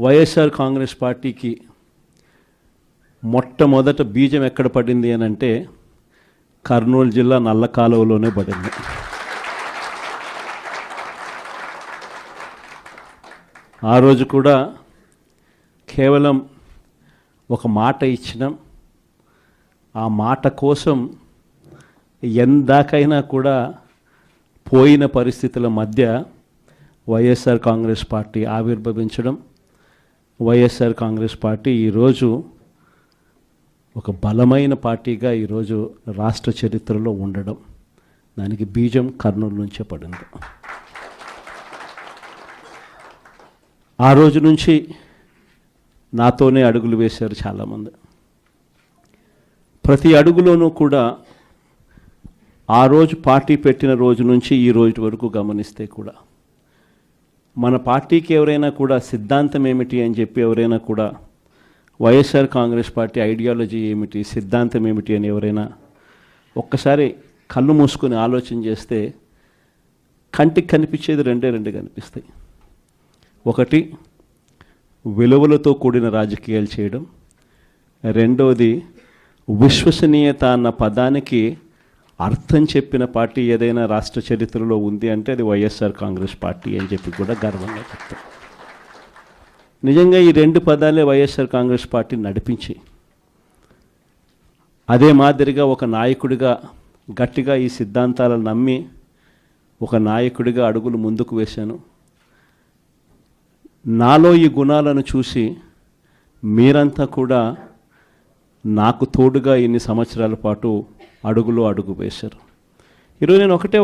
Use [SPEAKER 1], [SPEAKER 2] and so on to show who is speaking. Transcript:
[SPEAKER 1] వైఎస్ఆర్ కాంగ్రెస్ పార్టీకి మొట్టమొదట బీజం ఎక్కడ పడింది అని అంటే కర్నూలు జిల్లా నల్లకాలువలోనే పడింది. ఆ రోజు కూడా కేవలం ఒక మాట ఇచ్చినాం. ఆ మాట కోసం ఎందాకైనా కూడా పోయిన పరిస్థితుల మధ్య వైఎస్ఆర్ కాంగ్రెస్ పార్టీ ఆవిర్భవించడం, వైఎస్ఆర్ కాంగ్రెస్ పార్టీ ఈరోజు ఒక బలమైన పార్టీగా ఈరోజు రాష్ట్ర చరిత్రలో ఉండడం, దానికి బీజం కర్నూలు నుంచే పడింది. ఆ రోజు నుంచి నాతోనే అడుగులు వేశారు చాలామంది. ప్రతి అడుగులోనూ కూడా ఆ రోజు పార్టీ పెట్టిన రోజు నుంచి ఈ రోజు వరకు గమనిస్తే కూడా మన పార్టీకి ఎవరైనా కూడా సిద్ధాంతం ఏమిటి అని చెప్పి ఎవరైనా కూడా వైఎస్ఆర్ కాంగ్రెస్ పార్టీ ఐడియాలజీ ఏమిటి, సిద్ధాంతం ఏమిటి అని ఎవరైనా ఒక్కసారి కళ్ళు మూసుకొని ఆలోచన చేస్తే కంటికి కనిపించేది రెండు కనిపిస్తాయి. ఒకటి, విలువలతో కూడిన రాజకీయాలు చేయడం. రెండవది, విశ్వసనీయత అన్న పదానికి అర్థం చెప్పిన పార్టీ ఏదైనా రాష్ట్ర చరిత్రలో ఉంది అంటే అది వైఎస్ఆర్ కాంగ్రెస్ పార్టీ అని చెప్పి కూడా గర్వంగా చెప్తాం. నిజంగా ఈ రెండు పదాలే వైఎస్ఆర్ కాంగ్రెస్ పార్టీ నడిపించి, అదే మాదిరిగా ఒక నాయకుడిగా గట్టిగా ఈ సిద్ధాంతాలను నమ్మి ఒక నాయకుడిగా అడుగులు ముందుకు వేశాను. నాలో ఈ గుణాలను చూసి మీరంతా కూడా నాకు తోడుగా ఇన్ని సంవత్సరాల పాటు అడుగు వేశారు. ఈరోజు నేను ఒకటి